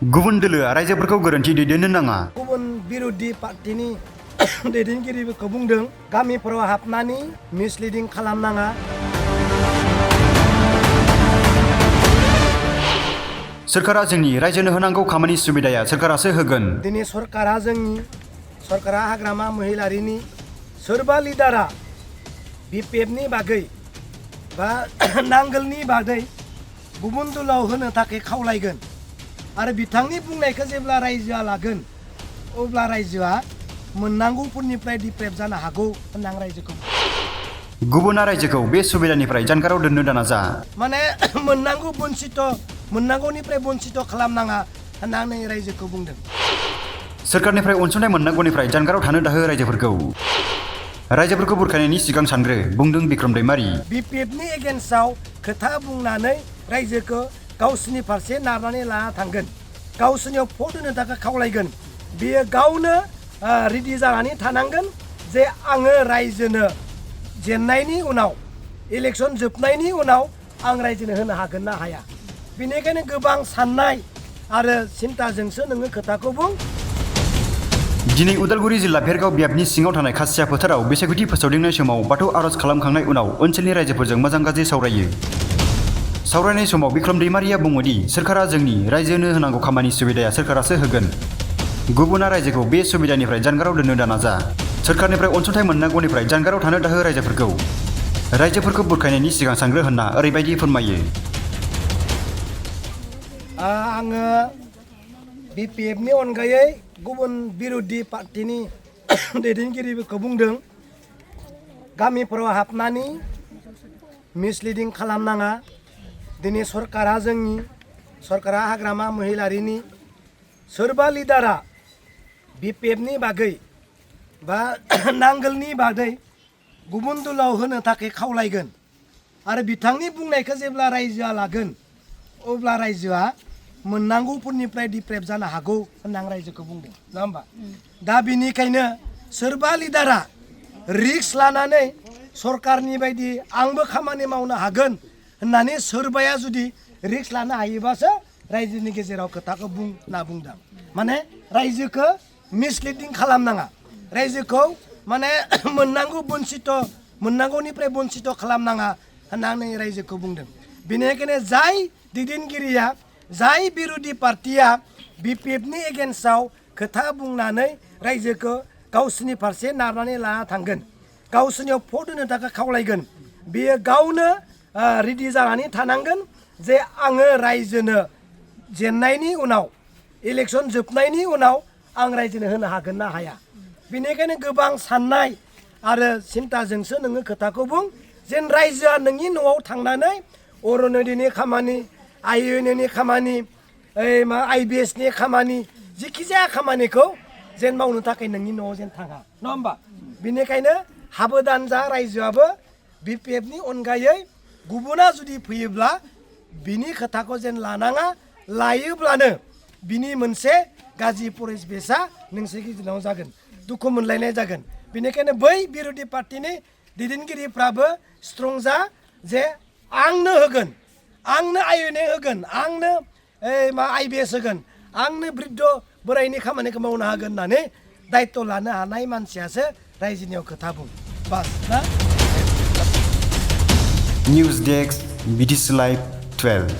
गुबुन दोलोआ रायजोफोरखौ गोरोन्थि दैदेननो नाङा। गुबुन बिरोधी पार्टीनि दैदेनगिरिफोरखौ बुंदों गामिफोराव हाबनानै मिसलिडिं खालामनाङा। सोरखारा जोंनि रायजोनो होनांगौ खामानि सुबिदाया सोरखारासो होगोन। दिनै सरकारा हाग्रामा महिलारिनि सोरबा लिडारा बिपिएफनि बागै बा नांगोलनि बागै गुबुन दलाव होनो थाखाय खावलायगोन आरो बिथांनि बुंनायखौ जेब्ला रायजोआ लागोन अब्ला रायजोआ मोननांगौफोरनिफ्राय डिप्रेभ जानो हागौ होनना आं रायजोखौ गुबुना रायजोखौ बे सुबिदानिफ्राय जानगाराव दोननो दानाजा। माने मोननांगौनिफ्राय बन्सित खालामनाङा होनना आं रायजोखौ बुंदों। सोरखारनिफ्राय अनसुंथाइ मोननांगौनिफ्राय जानगाराव थानो दाहो रायजोफोरखौ बुरखायनायनि सिगां सानग्रो बुंदों बिक्रम दैमारि। बिपिएफनि एगेन्स्टआव खोथा बुंनानै रायजोखौ गावसोरनि फारसे नारनानै लाना थांगोन, गावसोरनियाव भट होनो थाखाय खावलायगोन। बियो गावनो रेडि जानानै थानांगोन जे आङो रायजोनो जेननायनि उनाव इलेक्सन जोबनायनि उनाव आं रायजोनो होनो हागोन ना हाया। बेनिखायनो गोबां साननाय आरो सिन्ताजोंसो नोङो खोथाखौ बुं। दिनै उदालगुरि जिल्ला भेरगाव बियाबनि सिङाव थानाय खासिया फोथाराव बिसायख'थि फोसावदिंनाय समाव बाथौ आर'ज खालामखांनाय उनाव ओनसोलनि रायजोफोरजों मोजां गाज्रि सावरायो। सावरायनाय समाव बिक्रम दैमारिया बुङोदि सोरखारा जोंनि रायजोनो होनांगौ खामानि सुबिदाया सोरखारासो होगोन। गुबुना रायजोखौ बे सुबिदानिफ्राय जानगाराव दोननो दानाजा। सोरखारनिफ्राय अनसुंथाइ मोननांगौनिफ्राय जानगाराव थानो दाहो रायजोफोरखौ बुरखायनायनि सिगां सानग्रो होनना ओरैबायदि फोरमायो। आङो बिपिएफनि अनगायै गुबुन बिरोधी पार्टीनि दैदेनगिरिफोरखौ बुंदों गामिफोराव हाबनानै मिसलिडिं खालामनाङा। दिनै सरकारा हाग्रामा महिलारिनि सोरबा लिडारा बिपिएफनि बागै बा नांगोलनि बागै गुबुन दलाव होनो थाखाय खावलायगोन आरो बिथांनि बुंनायखौ जेब्ला रायजोआ लागोन अब्ला रायजोआ मोननांगौफोरनिफ्राय डिप्रेभ जानो हागौ होनना आं रायजोखौ बुंदों, नङा होमबा? दा बिनिखायनो सोरबा लिडारा रिक्स लानानै सरकारनि बायदि आंबो खामानि मावनो हागोन होननानै सोरबाया जुदि रिक्स लानो हायोबासो रायजोनि गेजेराव खोथाखौ बुं होनना बुंदों। माने रायजोखौ मिसलिडिं खालामनाङा, रायजोखौ माने मोननांगौनिफ्राय बन्सित खालामनाङा होनना आं रायजोखौ बुंदों। बेनिखायनो जाय दैदेनगिरिया जाय बिरोधी पार्टीया बिपिएफनि एगेन्स्टआव खोथा बुंनानै रायजोखौ गावसोरनि फारसे नारनानै लाना थांगोन, गावसोरनियाव भट होनो थाखाय खावलायगोन, बियो गावनो रेडि जानानै थानांगोन जे आङो रायजोनो जेननायनि उनाव इलेक्सन जोबनायनि उनाव आं रायजोनो होनो हागोन ना हाया। बेनिखायनो गोबां साननाय आरो सिन्ताजोंसो नोङो खोथाखौ बुं जेन रायजोआ नोंनि न'आव थांनानै अरुनदयनि खामानि, आइएनएनि खामानि, आइबिएसनि खामानि, जिखिजाया खामानिखौ जेन मावनो थाखाय नोंनि न'आव जेन थाङा, नङा होमबा? बेनिखायनो हाबोदान जा रायजोआबो बिपिएफनि अनगायै गुबुना जुदि फैयोब्ला बिनि खोथाखौ जेन लानाङा, लायोब्लानो बिनि मोनसे गाज्रि परिबेसा नोंसोरनि गेजेराव जागोन, दुखु मोनलायनाय जागोन। बेनिखायनो बै बिरोधी पार्टीनि दैदेनगिरिफ्राबो स्ट्रं जा जे आंनो होगोन, आंनो आइएनए होगोन, आंनो आइबिएस होगोन, आंनो बृद्ध बोरायनि खामानिखौ मावनो हागोन होननानै दायित्व लानो हानाय मानसियासो रायजोनियाव खोथा बुं बास ना। News desk BTC Live 12।